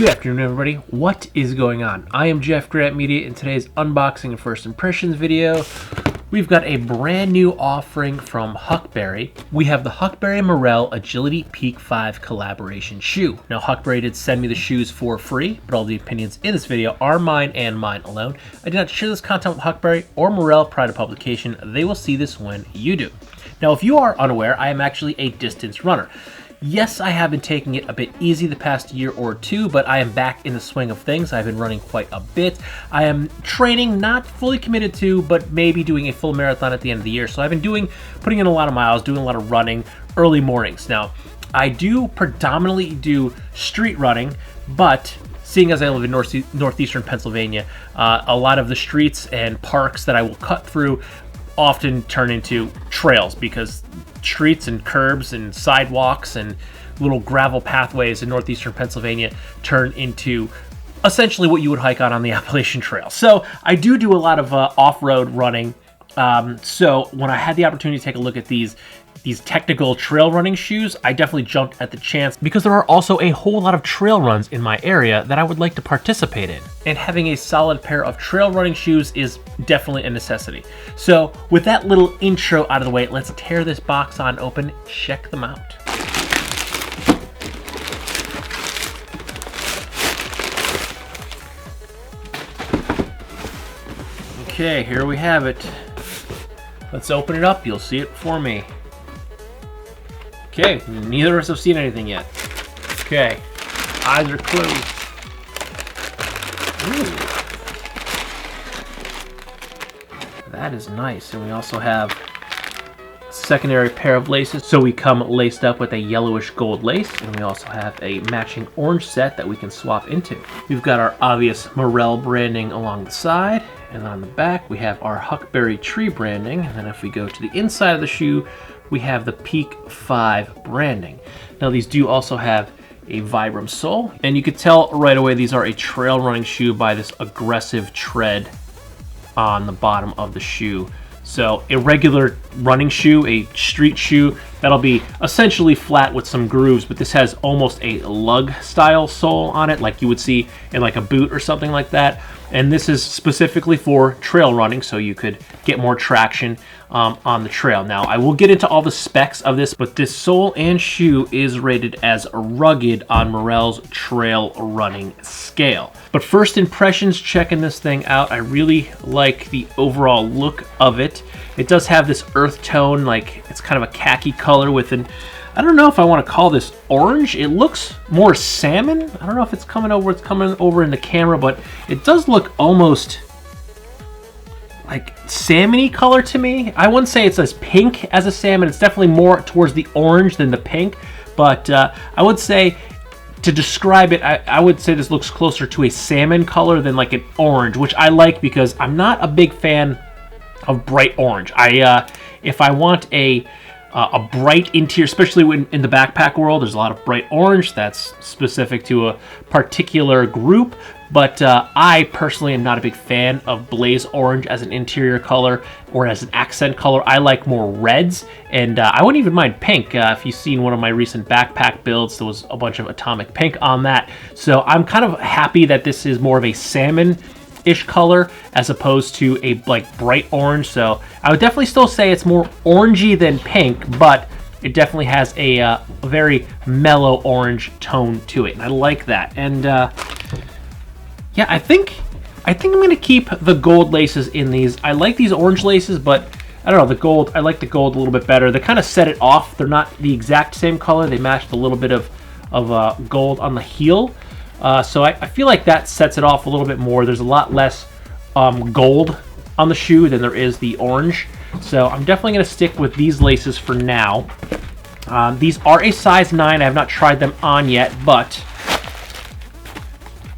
Good afternoon, everybody. What is going on? I am Jeff GrantMEDIA. In today's unboxing and first impressions video, we've got a brand new offering from Huckberry. We have the Huckberry Merrell Agility Peak 5 collaboration shoe. Now, Huckberry did send me the shoes for free, but all the opinions in this video are mine and mine alone. I did not share this content with Huckberry or Merrell prior to publication. They will see this when you do. Now, if you are unaware, I am actually a distance runner. Yes, I have been taking it a bit easy the past year or two, but I am back in the swing of things. I've been running quite a bit. I am training, not fully committed to, but maybe doing a full marathon at the end of the year. So I've been putting in a lot of miles, doing a lot of running early mornings. Now, I do predominantly do street running, but seeing as I live in northeastern Pennsylvania, a lot of the streets and parks that I will cut through often turn into trails because streets and curbs and sidewalks and little gravel pathways in northeastern Pennsylvania turn into essentially what you would hike on the Appalachian Trail. So I do a lot of off-road running. So when I had the opportunity to take a look at these technical trail running shoes, I definitely jumped at the chance because there are also a whole lot of trail runs in my area that I would like to participate in. And having a solid pair of trail running shoes is definitely a necessity. So with that little intro out of the way, let's tear this box on open, check them out. Okay, here we have it. Let's open it up, you'll see it before me. Okay, neither of us have seen anything yet. Okay, eyes are closed. Ooh. That is nice. And we also have a secondary pair of laces. So we come laced up with a yellowish gold lace. And we also have a matching orange set that we can swap into. We've got our obvious Merrell branding along the side. And on the back, we have our Huckberry tree branding. And then if we go to the inside of the shoe, we have the Peak 5 branding. Now these do also have a Vibram sole, and you could tell right away these are a trail running shoe by this aggressive tread on the bottom of the shoe. So a regular running shoe, a street shoe, that'll be essentially flat with some grooves, but this has almost a lug style sole on it like you would see in like a boot or something like that. And this is specifically for trail running, so you could get more traction on the trail. Now, I will get into all the specs of this, but this sole and shoe is rated as rugged on Merrell's trail running scale. But first impressions, checking this thing out, I really like the overall look of it. It does have this earth tone, like it's kind of a khaki color with an, I don't know if I want to call this orange. It looks more salmon. I don't know if it's coming over in the camera, but it does look almost like salmon-y color to me. I wouldn't say it's as pink as a salmon. It's definitely more towards the orange than the pink, but I would say to describe it, I would say this looks closer to a salmon color than like an orange, which I like because I'm not a big fan of bright orange. If I want a bright interior, especially in the backpack world, there's a lot of bright orange that's specific to a particular group, but I personally am not a big fan of blaze orange as an interior color or as an accent color. I like more reds, and I wouldn't even mind pink. If you've seen one of my recent backpack builds, there was a bunch of atomic pink on that. So I'm kind of happy that this is more of a salmon-ish color as opposed to a like bright orange. So I would definitely still say it's more orangey than pink, but it definitely has a very mellow orange tone to it, and I like that. And yeah, I think I'm gonna keep the gold laces in these. I like these orange laces, but I don't know, the gold, I like the gold a little bit better. They kind of set it off. They're not the exact same color. They matched a little bit of gold on the heel. So I feel like that sets it off a little bit more. There's a lot less gold on the shoe than there is the orange. So I'm definitely going to stick with these laces for now. These are a size 9. I have not tried them on yet, but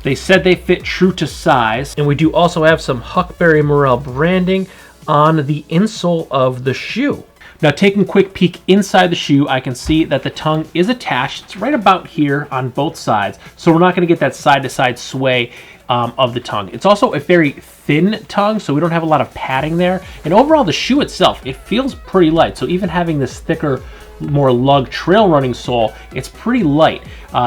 they said they fit true to size. And we do also have some Huckberry Merrell branding on the insole of the shoe. Now taking a quick peek inside the shoe, I can see that the tongue is attached. It's right about here on both sides, so we're not going to get that side-to-side sway of the tongue. It's also a very thin tongue, so we don't have a lot of padding there. And overall, the shoe itself, it feels pretty light. So even having this thicker, more lug trail running sole, it's pretty light.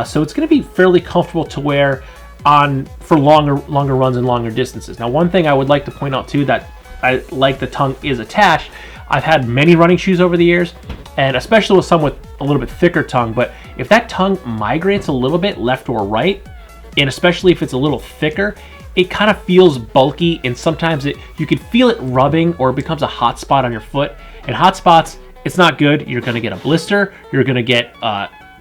So it's going to be fairly comfortable to wear on for longer runs and longer distances. Now, one thing I would like to point out too, that I like the tongue is attached. I've had many running shoes over the years, and especially with some with a little bit thicker tongue, but if that tongue migrates a little bit left or right, and especially if it's a little thicker, it kind of feels bulky, and sometimes you can feel it rubbing, or it becomes a hot spot on your foot. And hot spots, it's not good. You're going to get a blister, you're going to get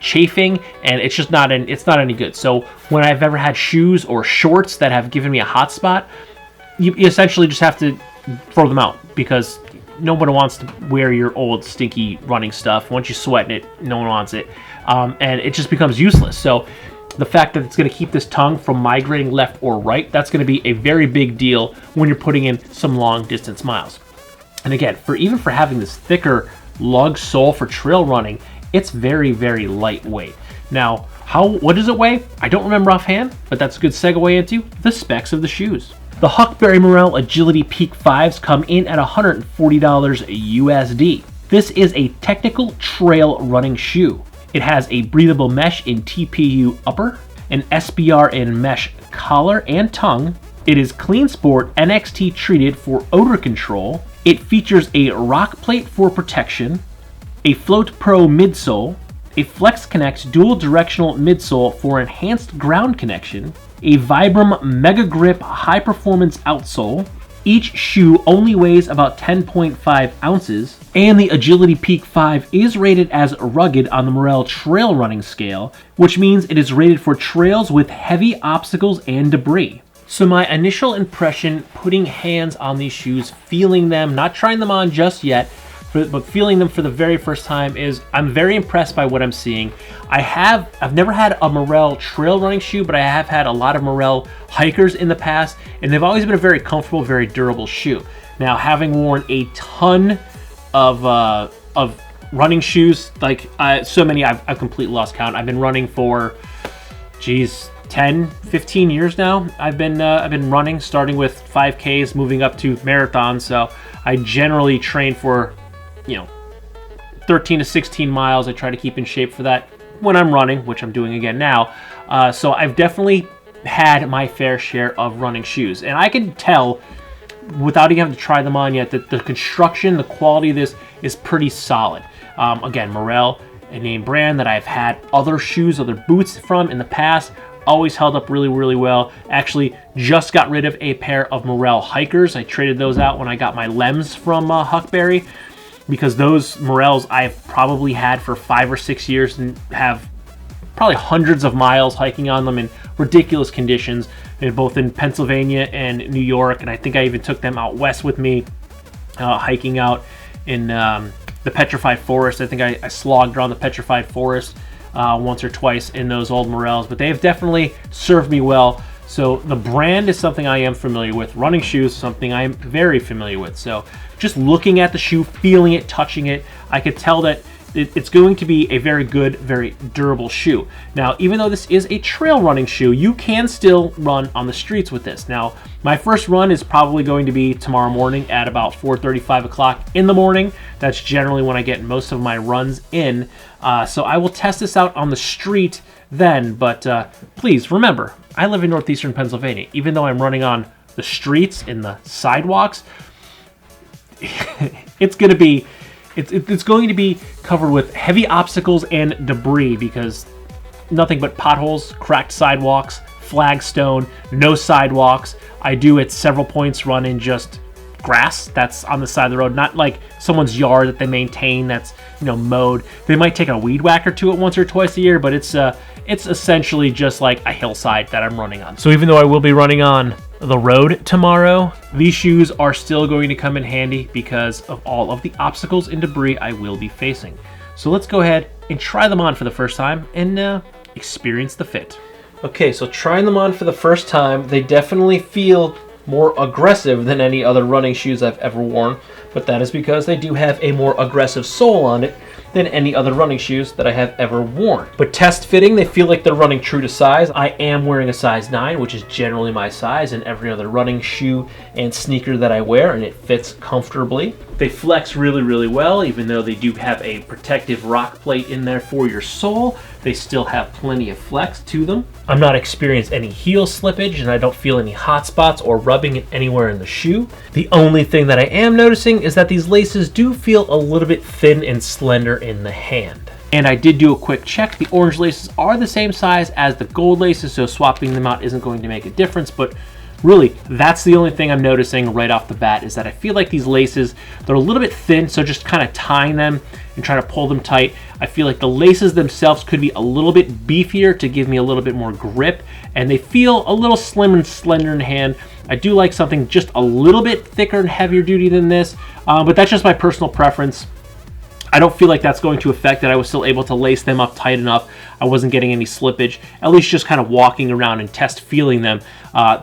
chafing, and it's just not any good. So when I've ever had shoes or shorts that have given me a hot spot, you essentially just have to throw them out, because nobody wants to wear your old stinky running stuff. Once you sweat in it, no one wants it, and it just becomes useless. So the fact that it's going to keep this tongue from migrating left or right, that's going to be a very big deal when you're putting in some long distance miles. And again, even for having this thicker lug sole for trail running, it's very, very lightweight. Now, what does it weigh? I don't remember offhand, but that's a good segue into the specs of the shoes. The Huckberry Merrell Agility Peak 5s come in at $140 USD. This is a technical trail running shoe. It has a breathable mesh in TPU upper, an SBR in mesh collar and tongue. It is Clean Sport NXT treated for odor control. It features a rock plate for protection, a Float Pro midsole, a Flex Connect dual directional midsole for enhanced ground connection, a Vibram Mega Grip high performance outsole. Each shoe only weighs about 10.5 ounces, and the Agility Peak 5 is rated as rugged on the Merrell trail running scale, which means it is rated for trails with heavy obstacles and debris. So my initial impression putting hands on these shoes, feeling them, not trying them on just yet, but feeling them for the very first time, is I'm very impressed by what I'm seeing. I've never had a Merrell trail running shoe, but I have had a lot of Merrell hikers in the past, and they've always been a very comfortable, very durable shoe. Now, having worn a ton of running shoes, like so many, I've completely lost count. I've been running for, 10, 15 years now. I've been running, starting with 5Ks, moving up to marathons. So I generally train for 13 to 16 miles. I try to keep in shape for that when I'm running, which I'm doing again now. So I've definitely had my fair share of running shoes. And I can tell, without even having to try them on yet, that the construction, the quality of this is pretty solid. Again, Merrell, a name brand that I've had other shoes, other boots from in the past, always held up really, really well. Actually, just got rid of a pair of Merrell hikers. I traded those out when I got my Lems from Huckberry, because those Merrells I've probably had for 5 or 6 years and have probably hundreds of miles hiking on them in ridiculous conditions, both in Pennsylvania and New York. And I think I even took them out west with me, hiking out in the Petrified Forest. I think I slogged around the Petrified Forest once or twice in those old Merrells, but they have definitely served me well. So the brand is something I am familiar with. Running shoes, something I am very familiar with. So just looking at the shoe, feeling it, touching it, I could tell that it's going to be a very good, very durable shoe. Now, even though this is a trail running shoe, you can still run on the streets with this. Now, my first run is probably going to be tomorrow morning at about 4:30, 5 o'clock in the morning. That's generally when I get most of my runs in. So I will test this out on the street then, but please remember, I live in northeastern Pennsylvania. Even though I'm running on the streets and the sidewalks, it's going to be covered with heavy obstacles and debris, because nothing but potholes, cracked sidewalks, flagstone, no sidewalks. I do at several points run in just grass that's on the side of the road, not like someone's yard that they maintain that's mowed. They might take a weed whacker to it once or twice a year, but it's essentially just like a hillside that I'm running on. So even though I will be running on the road tomorrow, these shoes are still going to come in handy because of all of the obstacles and debris I will be facing. So let's go ahead and try them on for the first time and experience the fit. Okay, so trying them on for the first time, they definitely feel more aggressive than any other running shoes I've ever worn. but that is because they do have a more aggressive sole on it than any other running shoes that I have ever worn. But test fitting, they feel like they're running true to size. I am wearing a size 9, which is generally my size in every other running shoe and sneaker that I wear, and it fits comfortably. They flex really, really well, even though they do have a protective rock plate in there for your sole. They still have plenty of flex to them. I'm not experiencing any heel slippage, and I don't feel any hot spots or rubbing anywhere in the shoe. The only thing that I am noticing is that these laces do feel a little bit thin and slender in the hand. And I did do a quick check. The orange laces are the same size as the gold laces, so swapping them out isn't going to make a difference, but really, that's the only thing I'm noticing right off the bat, is that I feel like these laces, they're a little bit thin, so just kind of tying them and trying to pull them tight. I feel like the laces themselves could be a little bit beefier to give me a little bit more grip, and they feel a little slim and slender in the hand. I do like something just a little bit thicker and heavier duty than this, but that's just my personal preference. I don't feel like that's going to affect it. I was still able to lace them up tight enough. I wasn't getting any slippage, at least just kind of walking around and test feeling them.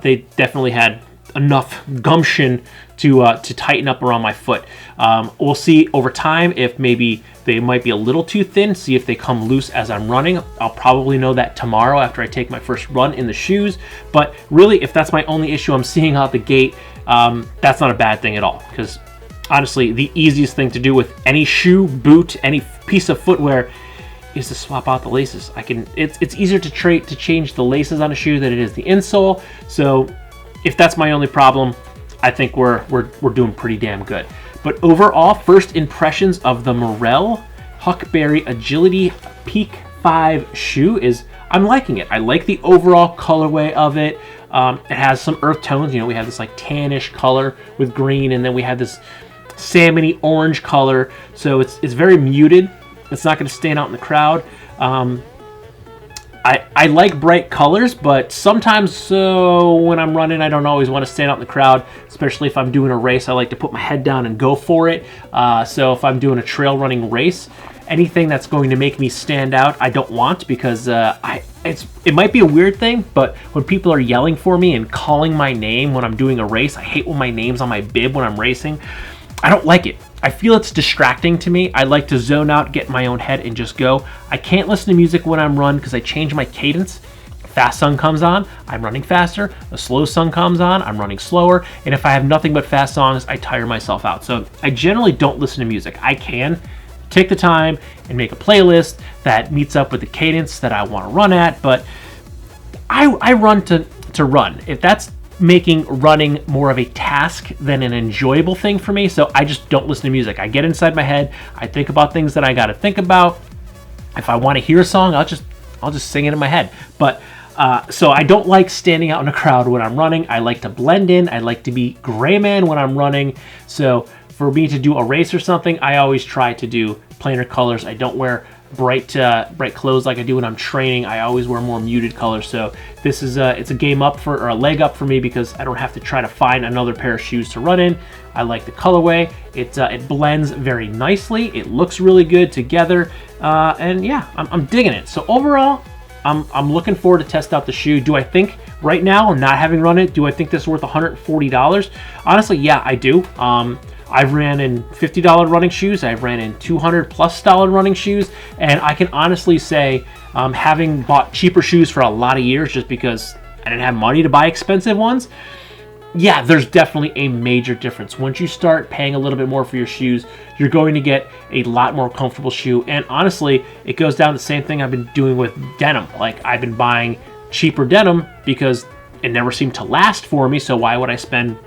They definitely had enough gumption to tighten up around my foot. We'll see over time if maybe they might be a little too thin, see if they come loose as I'm running. I'll probably know that tomorrow after I take my first run in the shoes. But really, if that's my only issue I'm seeing out the gate, that's not a bad thing at all, because honestly, the easiest thing to do with any shoe, boot, any piece of footwear is to swap out the laces. It's easier to change the laces on a shoe than it is the insole. So if that's my only problem, I think we're doing pretty damn good. But overall, first impressions of the Merrell Huckberry Agility Peak 5 shoe is I'm liking it. I like the overall colorway of it. It has some earth tones. You know, we have this like tannish color with green, and then we have this salmony orange color, so it's very muted. It's not going to stand out in the crowd. I like bright colors, but sometimes when I'm running, I don't always want to stand out in the crowd, especially if I'm doing a race. I like to put my head down and go for it. So if I'm doing a trail running race, anything that's going to make me stand out, I don't want, because it might be a weird thing, but when people are yelling for me and calling my name when I'm doing a race, I hate when my name's on my bib when I'm racing. I don't like it. I feel it's distracting to me. I like to zone out, get in my own head, and just go. I can't listen to music when I'm running because I change my cadence. Fast song comes on, I'm running faster. The slow song comes on, I'm running slower. And if I have nothing but fast songs, I tire myself out. So I generally don't listen to music. I can take the time and make a playlist that meets up with the cadence that I want to run at, but I run to run. If that's making running more of a task than an enjoyable thing for me, so I just don't listen to music. I get inside my head, I think about things that I got to think about. If I want to hear a song, I'll just sing it in my head. But so I don't like standing out in a crowd when I'm running. I like to blend in. I like to be gray man when I'm running. So for me to do a race or something, I always try to do plainer colors. I don't wear bright clothes like I do when I'm training. I always wear more muted colors. So this is it's a game up or a leg up for me, because I don't have to try to find another pair of shoes to run in. I like the colorway. It blends very nicely. It looks really good together, and yeah, I'm digging it. So overall, I'm looking forward to test out the shoe. Do I think right now, not having run it, do I think this is worth $140? Honestly, yeah, I do. I've ran in $50 running shoes. I've ran in $200+ running shoes. And I can honestly say, having bought cheaper shoes for a lot of years just because I didn't have money to buy expensive ones, yeah, there's definitely a major difference. Once you start paying a little bit more for your shoes, you're going to get a lot more comfortable shoe. And honestly, it goes down to the same thing I've been doing with denim. Like, I've been buying cheaper denim because it never seemed to last for me. So why would I spend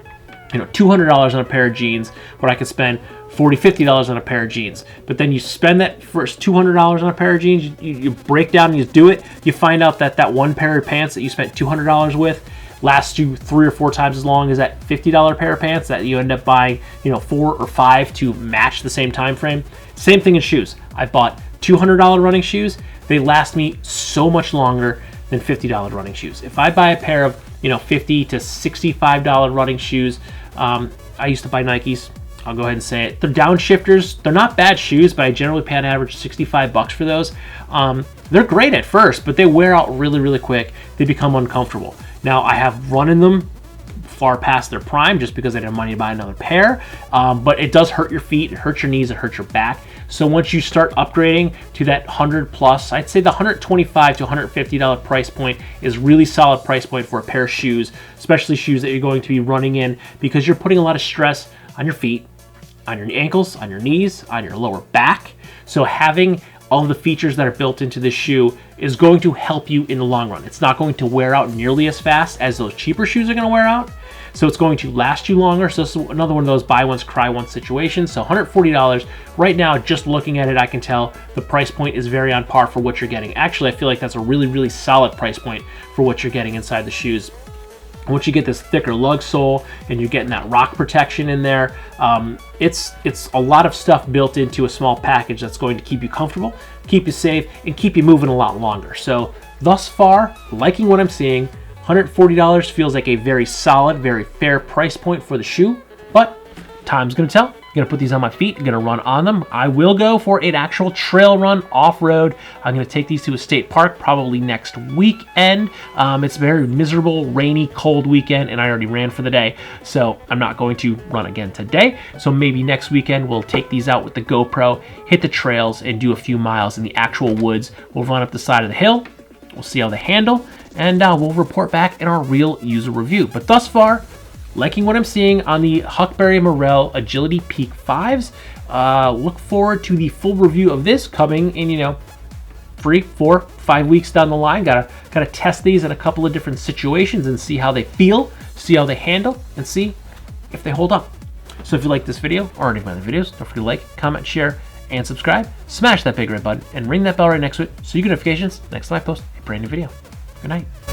$200 on a pair of jeans when I could spend $40, $50 on a pair of jeans? But then you spend that first $200 on a pair of jeans, you break down and you do it, you find out that that one pair of pants that you spent $200 with lasts you 3 or 4 times as long as that $50 pair of pants that you end up buying 4 or 5 to match the same time frame. Same thing in shoes. I bought $200 running shoes. They last me so much longer than $50 running shoes. If I buy a pair of $50 to $65 running shoes, I used to buy Nikes. I'll go ahead and say it. They're downshifters. They're not bad shoes, but I generally pay on average $65 for those. They're great at first, but they wear out really, really quick. They become uncomfortable. Now, I have run in them far past their prime just because they didn't have money to buy another pair. But it does hurt your feet, it hurts your knees, it hurts your back. So once you start upgrading to that 100 plus, I'd say the $125 to $150 price point is really solid price point for a pair of shoes, especially shoes that you're going to be running in, because you're putting a lot of stress on your feet, on your ankles, on your knees, on your lower back. So having all of the features that are built into this shoe is going to help you in the long run. It's not going to wear out nearly as fast as those cheaper shoes are going to wear out. So it's going to last you longer. So this is another one of those buy once, cry once situations. So $140 right now, just looking at it, I can tell the price point is very on par for what you're getting. Actually, I feel like that's a really, really solid price point for what you're getting inside the shoes. Once you get this thicker lug sole and you're getting that rock protection in there, it's a lot of stuff built into a small package that's going to keep you comfortable, keep you safe, and keep you moving a lot longer. So thus far, liking what I'm seeing. $140 feels like a very solid, very fair price point for the shoe, but time's gonna tell. I'm gonna put these on my feet, I'm gonna run on them. I will go for an actual trail run off-road. I'm gonna take these to a state park probably next weekend. It's a very miserable, rainy, cold weekend, and I already ran for the day, so I'm not going to run again today. So maybe next weekend we'll take these out with the GoPro, hit the trails, and do a few miles in the actual woods. We'll run up the side of the hill, we'll see how they handle, and we'll report back in our real user review. But thus far, liking what I'm seeing on the Huckberry Merrell Agility Peak 5s. Look forward to the full review of this coming in, 3, 4, 5 weeks down the line. Gotta test these in a couple of different situations and see how they feel, see how they handle, and see if they hold up. So if you like this video or any of my other videos, don't forget to like, comment, share, and subscribe. Smash that big red button and ring that bell right next to it so you get notifications next time I post a brand new video. Good night.